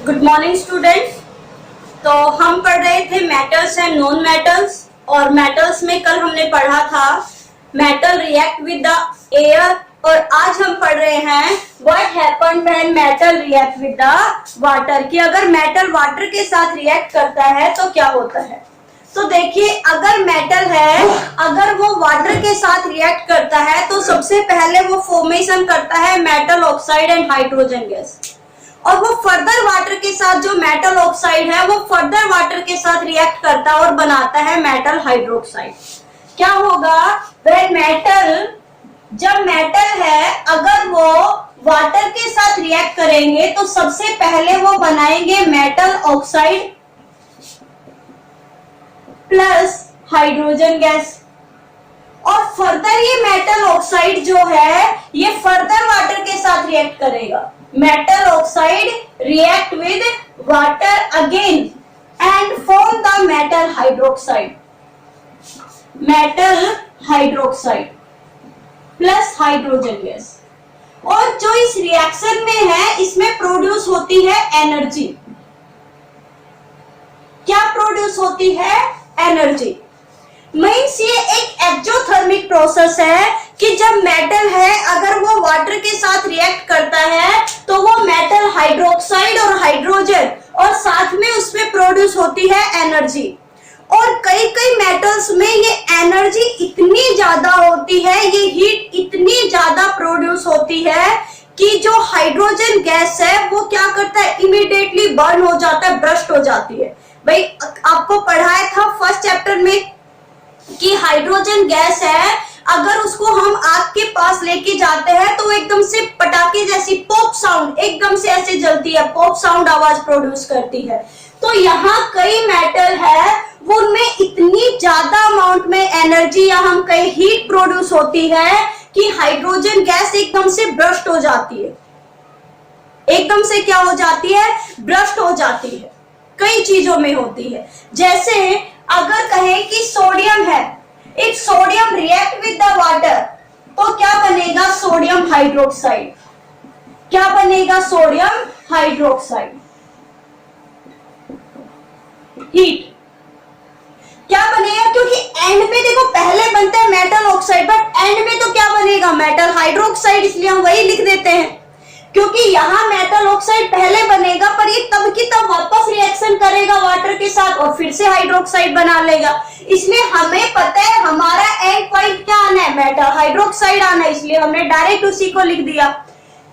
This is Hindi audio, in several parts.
Good morning students. तो हम पढ़ रहे थे मेटल्स एंड नॉन मेटल्स, और मेटल्स में कल हमने पढ़ा था metal react with the air, और आज हम पढ़ रहे हैं what happen when metal react with the water, कि अगर मेटल वाटर के साथ रिएक्ट करता है तो क्या होता है। तो देखिए, अगर मेटल है, अगर वो वाटर के साथ रिएक्ट करता है तो सबसे पहले वो फॉर्मेशन करता है metal oxide and hydrogen gas, और वो फर्दर वाटर के साथ, जो मेटल ऑक्साइड है वो फर्दर वाटर के साथ रिएक्ट करता है और बनाता है मेटल हाइड्रोक्साइड। क्या होगा व्हेन मेटल, जब मेटल है अगर वो वाटर के साथ रिएक्ट करेंगे तो सबसे पहले वो बनाएंगे metal oxide plus hydrogen gas, और फर्दर ये मेटल ऑक्साइड जो है ये फर्दर वाटर के साथ रिएक्ट करेगा। Metal oxide react with water again and form the metal hydroxide, metal hydroxide plus hydrogen gas. और जो इस रिएक्शन में है इसमें प्रोड्यूस होती है एनर्जी। क्या प्रोड्यूस होती है? एनर्जी। मीन्स ये एक एक्सोथर्मिक प्रोसेस है कि जब मेटल है अगर वो वाटर के साथ रिएक्ट करता है तो वो मेटल हाइड्रोक्साइड और हाइड्रोजन, और साथ में उसमें प्रोड्यूस होती है एनर्जी। और कई कई मेटल्स में ये एनर्जी इतनी ज्यादा होती है, ये हीट इतनी ज्यादा प्रोड्यूस होती है कि जो हाइड्रोजन गैस है वो क्या करता है, इमीडिएटली बर्न हो जाता है, ब्रस्ट हो जाती है। भाई आपको पढ़ाया था फर्स्ट चैप्टर में कि हाइड्रोजन गैस है अगर उसको हम आग के पास लेके जाते हैं तो एकदम से पटाखे जैसी पॉप साउंड, एकदम से ऐसे जलती है, पॉप साउंड आवाज प्रोड्यूस करती है। तो यहाँ कई मेटल है वो उनमें इतनी ज्यादा अमाउंट में एनर्जी या हम कहीं हीट प्रोड्यूस होती है कि हाइड्रोजन गैस एकदम से ब्रस्ट हो जाती है, एकदम से क्या हो जाती है, ब्रस्ट हो जाती है। कई चीजों में होती है, जैसे अगर कहें कि सोडियम है, if sodium react with the water तो क्या बनेगा, सोडियम हाइड्रोक्साइड। क्या बनेगा? Sodium hydroxide. हीट क्या बनेगा, क्योंकि एंड में देखो पहले बनता है मेटल ऑक्साइड, बट एंड में तो क्या बनेगा, मेटल हाइड्रोक्साइड, इसलिए हम वही लिख देते हैं। क्योंकि यहाँ मेटल ऑक्साइड पहले बनेगा पर ये तब की तब वापस रिएक्शन करेगा वाटर के साथ और फिर से हाइड्रोक्साइड बना लेगा। इसलिए हमें पता है हमारा एंड पॉइंट क्या आना है, मेटल हाइड्रोक्साइड आना है, इसलिए हमने डायरेक्ट उसी को लिख दिया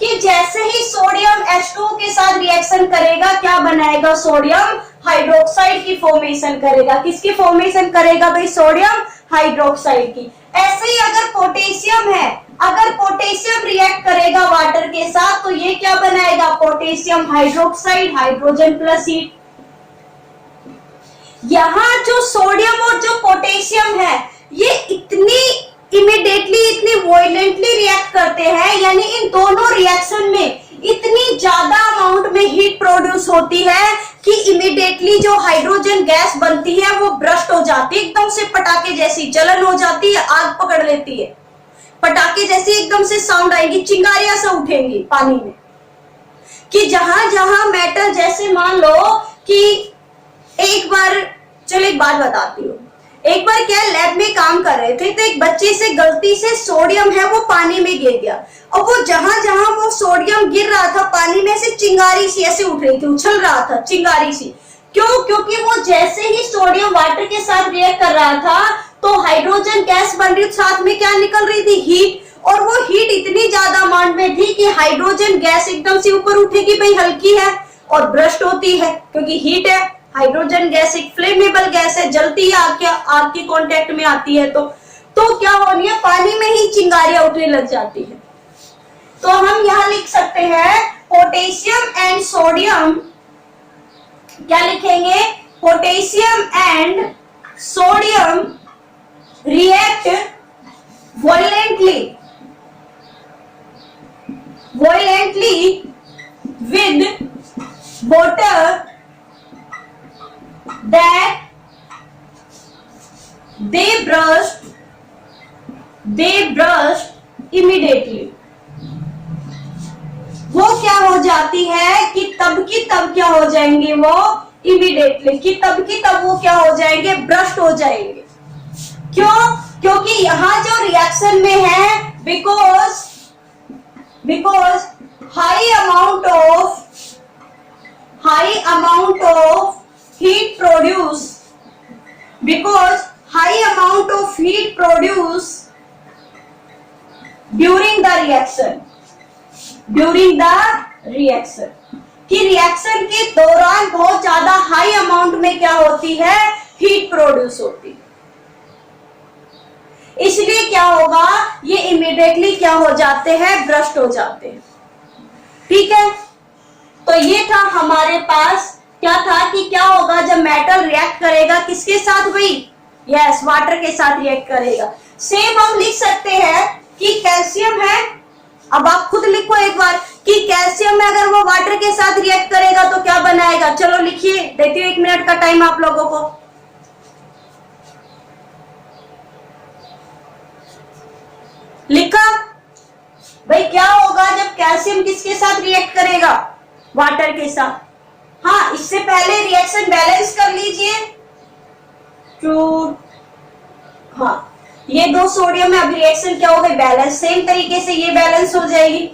कि जैसे ही सोडियम H2O के साथ रिएक्शन करेगा क्या बनाएगा, सोडियम हाइड्रोक्साइड की फॉर्मेशन करेगा। किसकी फॉर्मेशन करेगा भाई? सोडियम हाइड्रोक्साइड की। ऐसे ही अगर पोटेशियम है, अगर पोटेशियम रिएक्ट करेगा वाटर के साथ तो ये क्या बनाएगा, potassium hydroxide, hydrogen plus heat. यहाँ जो सोडियम और जो पोटेशियम है ये इतनी इमीडिएटली, इतनी वायलेंटली रिएक्ट करते हैं, यानी इन दोनों रिएक्शन में इतनी ज्यादा अमाउंट में हीट प्रोड्यूस होती है कि इमीडिएटली जो हाइड्रोजन गैस बनती है वो ब्रस्ट हो जाती है, एकदम से पटाखे जैसी जलन हो जाती है, आग पकड़ लेती है, पटाखे जैसी एकदम से साउंड आएगी, चिंगारियां से उठेंगी पानी में। कि जहां जहां मेटल, जैसे मान लो कि एक बार, चलो एक बात बताती हूँ, एक बार क्या लैब में काम कर रहे थे तो एक बच्चे से गलती से सोडियम है वो पानी में गिर गया, और वो जहां जहां वो सोडियम गिर रहा था पानी में से चिंगारी सी ऐसे उठ रही थी, उछल रहा था चिंगारी सी। क्यों? क्योंकि वो जैसे ही सोडियम वाटर के साथ रिएक्ट कर रहा था तो हाइड्रोजन गैस बन रही, साथ में क्या निकल रही थी, हीट, और वो हीट इतनी ज्यादा अमाउंट में थी कि हाइड्रोजन गैस एकदम से ऊपर उठेगी, भाई हल्की है और ब्रस्ट होती है क्योंकि हीट है। हाइड्रोजन गैस एक फ्लेमेबल गैस है, जलती है, आग के कांटेक्ट में आती है तो क्या होनी है, पानी में ही चिंगारियां उठने लग जाती है। तो हम यहाँ लिख सकते हैं पोटेशियम एंड सोडियम, क्या लिखेंगे, potassium and sodium react violently with water that they burst immediately। वो क्या हो जाती है कि तब की तब क्या हो हो जाएंगे वो इमीडिएटली, कि तब वो क्या हो जाएंगे, ब्रस्ट हो जाएंगे। क्यों? क्योंकि यहां जो रिएक्शन में है, because high amount of heat produce, because high amount of heat produced during the reaction, कि रिएक्शन के दौरान बहुत ज्यादा हाई अमाउंट में क्या होती है, हीट प्रोड्यूस होती है। इसलिए क्या होगा, ये इमीडिएटली क्या हो जाते हैं, ब्रस्ट हो जाते हैं। ठीक है, तो ये था हमारे पास, क्या था कि क्या होगा जब मेटल रिएक्ट करेगा, किसके साथ भाई, यस, वाटर के साथ रिएक्ट करेगा। सेम हम लिख सकते हैं कि कैल्शियम है, अब आप खुद लिखो एक बार कि कैल्शियम में अगर वो वाटर के साथ रिएक्ट करेगा तो क्या बनाएगा। चलो लिखिए, देती हूँ 1 मिनट का टाइम आप लोगों को। लिखा भाई, क्या होगा जब कैल्शियम किसके साथ रिएक्ट करेगा, वाटर के साथ। हाँ, इससे पहले रिएक्शन बैलेंस कर लीजिए। हाँ, ये 2 सोडियम में अब रिएक्शन क्या हो गई, बैलेंस। सेम तरीके से ये बैलेंस हो जाएगी,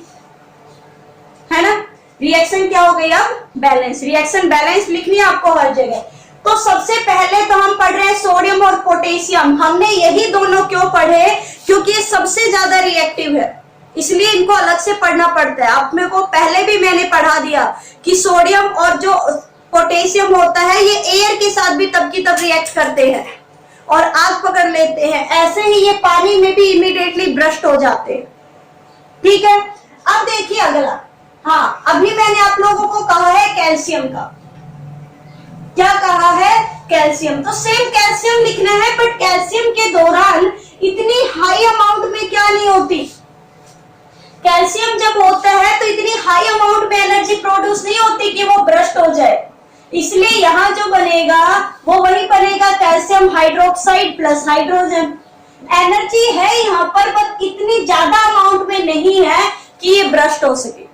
है ना। रिएक्शन क्या हो गई, अब बैलेंस। रिएक्शन बैलेंस लिखनी है आपको हर जगह। तो सबसे पहले तो हम पढ़ रहे हैं सोडियम और पोटेशियम। हमने यही दोनों क्यों पढ़े, क्योंकि ये सबसे ज्यादा रिएक्टिव है, इसलिए इनको अलग से पढ़ना पड़ता है। आप मेरे को पहले भी मैंने पढ़ा दिया कि सोडियम और जो पोटेशियम होता है ये एयर के साथ भी तब की तब रिएक्ट करते हैं और आग पकड़ लेते हैं। ऐसे ही ये पानी में भी इमीडिएटली ब्रस्ट हो जाते हैं। ठीक है, अब देखिए अगला। हाँ, अभी मैंने आप लोगों को कहा है कैल्शियम का, क्या कहा है, कैल्शियम। तो सेम कैल्शियम लिखना है, बट कैल्शियम के दौरान इतनी हाई अमाउंट में क्या नहीं होती, कैल्शियम जब होता है तो इतनी हाई अमाउंट में एनर्जी प्रोड्यूस नहीं होती कि वो ब्रस्ट हो जाए। इसलिए यहाँ जो बनेगा वो वही बनेगा, calcium hydroxide plus hydrogen. Energy है यहाँ पर, बट इतनी ज्यादा अमाउंट में नहीं है कि ये ब्रस्ट हो सके।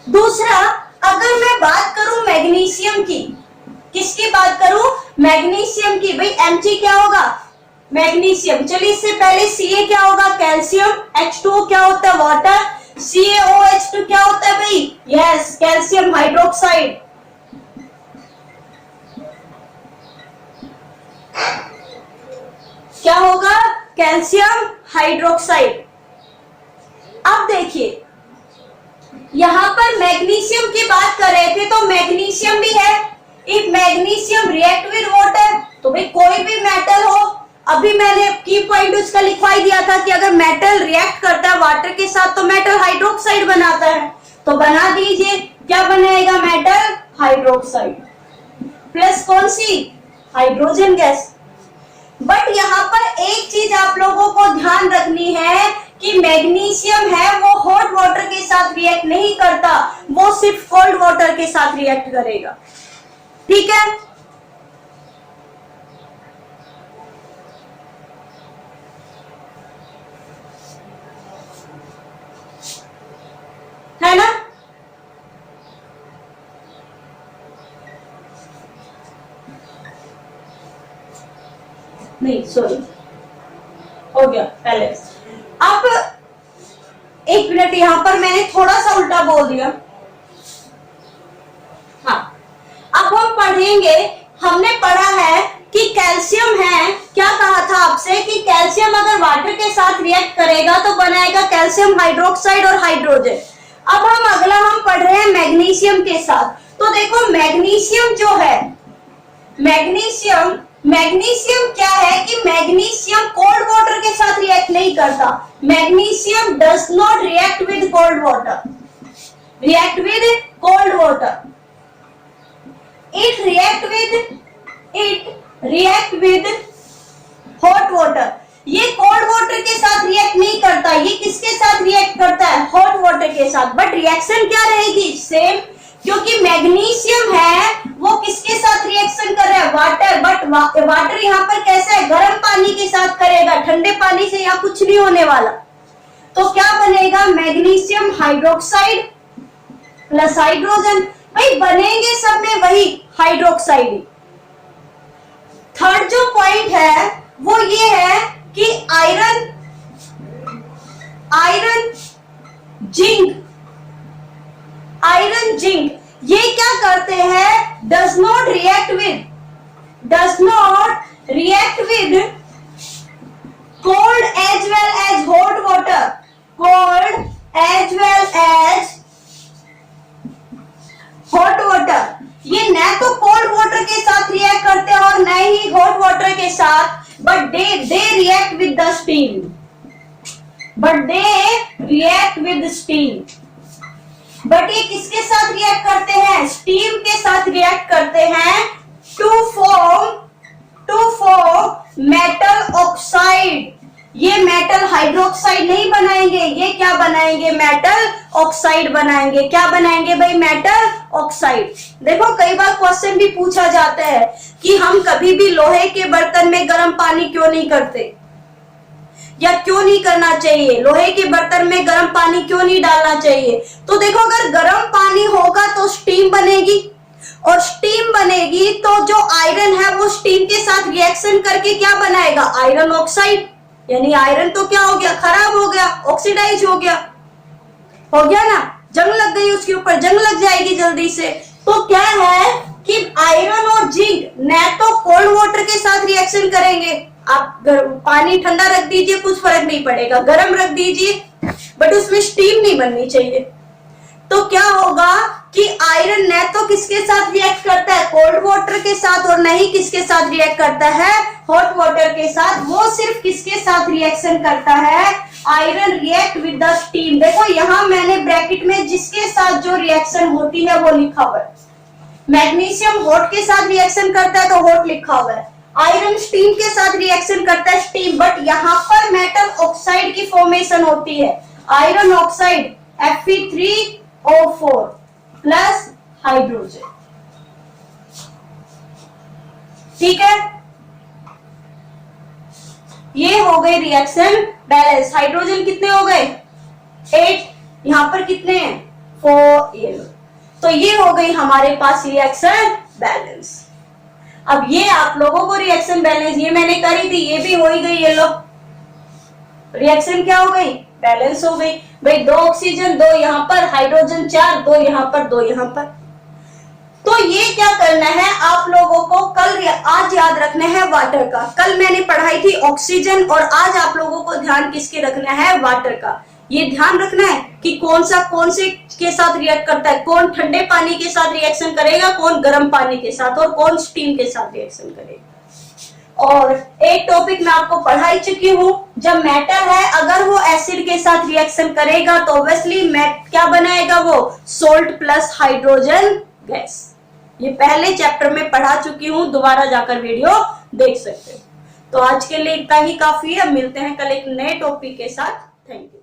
दूसरा, अगर मैं बात करूं मैग्नीशियम की, किसकी बात करूं, मैग्नीशियम की। भाई Mg क्या होगा, मैग्नीशियम। चलिए इससे पहले Ca क्या होगा, कैल्शियम। H2O क्या होता है, वाटर। CaOH2 क्या होता है भाई, यस, कैल्शियम हाइड्रोक्साइड। क्या होगा, कैल्शियम हाइड्रोक्साइड। अब देखिए यहां पर मैग्नीशियम की बात कर रहे थे, तो मैग्नीशियम भी है। If magnesium react with water, तो भाई कोई भी मेटल हो, अभी मैंने की पॉइंट उसका लिखवाई दिया था कि अगर मेटल रिएक्ट करता है वाटर के साथ तो मेटल हाइड्रोक्साइड बनाता है। तो बना दीजिए, क्या बनाएगा, मेटल हाइड्रोक्साइड प्लस कौन सी, हाइड्रोजन गैस। बट यहाँ पर एक चीज आप लोगों को ध्यान रखनी है कि मैग्नीशियम है वो हॉट वाटर के साथ रिएक्ट नहीं करता, वो सिर्फ कोल्ड वाटर के साथ रिएक्ट करेगा। ठीक है ना। नहीं सॉरी, हो गया पहले। अब 1 मिनट, यहां पर मैंने थोड़ा सा उल्टा बोल दिया। हाँ, अब हम पढ़ेंगे, हमने पढ़ा है कि कैल्शियम है, क्या कहा था आपसे कि कैल्शियम अगर वाटर के साथ रिएक्ट करेगा तो बनाएगा कैल्शियम हाइड्रोक्साइड और हाइड्रोजन। अब हम अगला हम पढ़ रहे हैं मैग्नीशियम के साथ। तो देखो मैग्नीशियम जो है, मैग्नीशियम क्या है कि मैग्नीशियम कोल्ड वाटर के साथ रिएक्ट नहीं करता। Magnesium does not react with cold water, react with cold water. It react with hot water. ये कोल्ड वाटर के साथ रिएक्ट नहीं करता, ये किसके साथ रिएक्ट करता है, हॉट वाटर के साथ। बट रिएक्शन क्या रहेगी, सेम, क्योंकि मैग्नीशियम है वो किसके साथ रिएक्शन कर रहा है, वाटर। बट वाटर यहाँ पर कैसा है, गर्म पानी के साथ करेगा, ठंडे पानी से यहाँ कुछ नहीं होने वाला। तो क्या बनेगा, मैग्नीशियम हाइड्रोक्साइड प्लस हाइड्रोजन। भाई बनेंगे सब में वही हाइड्रोक्साइड। थर्ड जो पॉइंट है वो ये है कि आयरन जिंक ये क्या करते हैं, does not react with cold as well as hot water, ये न तो कोल्ड वाटर के साथ रिएक्ट करते हैं और न ही हॉट वाटर के साथ, but they react with the steam. But ये किसके साथ रिएक्ट करते हैं, स्टीम के साथ रिएक्ट करते हैं टू फॉर्म मेटल ऑक्साइड। ये मेटल हाइड्रोक्साइड नहीं बनाएंगे, ये क्या बनाएंगे, मेटल ऑक्साइड बनाएंगे। क्या बनाएंगे भाई, मेटल ऑक्साइड। देखो कई बार क्वेश्चन भी पूछा जाता है कि हम कभी भी लोहे के बर्तन में गर्म पानी क्यों नहीं करते, या क्यों नहीं करना चाहिए, लोहे के बर्तन में गर्म पानी क्यों नहीं डालना चाहिए। तो देखो अगर गर्म पानी होगा तो स्टीम बनेगी, और स्टीम बनेगी तो जो आयरन है वो स्टीम के साथ रिएक्शन करके क्या बनाएगा, आयरन ऑक्साइड। यानी आयरन तो क्या हो गया, खराब हो गया, ऑक्सीडाइज हो गया ना, जंग लग गई उसके ऊपर, जंग लग जाएगी जल्दी से। तो क्या है कि आयरन और जिंक न तो कोल्ड वाटर के साथ रिएक्शन करेंगे, आप पानी ठंडा रख दीजिए कुछ फर्क नहीं पड़ेगा, गर्म रख दीजिए, बट उसमें स्टीम नहीं बननी चाहिए। तो क्या होगा कि आयरन न तो किसके साथ रिएक्ट करता है, कोल्ड वाटर के साथ, और न ही किसके साथ रिएक्ट करता है, हॉट वाटर के साथ। वो सिर्फ किसके साथ रिएक्शन करता है, iron react with the steam. देखो यहां मैंने ब्रैकेट में जिसके साथ जो रिएक्शन होती है वो लिखा हुआ है। मैग्नीशियम हॉट के साथ रिएक्शन करता है तो हॉट लिखा हुआ है, आयरन स्टीम के साथ रिएक्शन करता है स्टीम, बट यहाँ पर मेटल ऑक्साइड की फॉर्मेशन होती है, iron oxide Fe3O4 plus hydrogen. ठीक है, ये हो गई रिएक्शन बैलेंस। हाइड्रोजन कितने हो गए, 8, यहां पर कितने हैं, 4, ये लो। तो ये हो गई हमारे पास रिएक्शन बैलेंस। अब ये आप लोगों को रिएक्शन बैलेंस ये मैंने करी थी, ये भी हो ही गई, ये लो रिएक्शन क्या हो गई, बैलेंस हो गई। भाई 2 ऑक्सीजन, 2 यहाँ पर, हाइड्रोजन 4, 2 यहाँ पर, 2 यहाँ पर। तो ये क्या करना है आप लोगों को, आज याद रखना है वाटर का। कल मैंने पढ़ाई थी ऑक्सीजन, और आज आप लोगों को ध्यान किसके रखना है, वाटर का। ये ध्यान रखना है कि कौन से के साथ रिएक्ट करता है, कौन ठंडे पानी के साथ रिएक्शन करेगा, कौन गर्म पानी के साथ, और कौन स्टीम के साथ रिएक्शन करेगा। और एक टॉपिक मैं आपको पढ़ा ही चुकी हूँ, जब मेटल है अगर वो एसिड के साथ रिएक्शन करेगा तो ऑब्वियसली क्या बनाएगा, वो सोल्ट प्लस हाइड्रोजन गैस। ये पहले चैप्टर में पढ़ा चुकी हूँ, दोबारा जाकर वीडियो देख सकते हो। तो आज के लिए इतना ही काफी है, मिलते हैं कल एक नए टॉपिक के साथ। Thank you.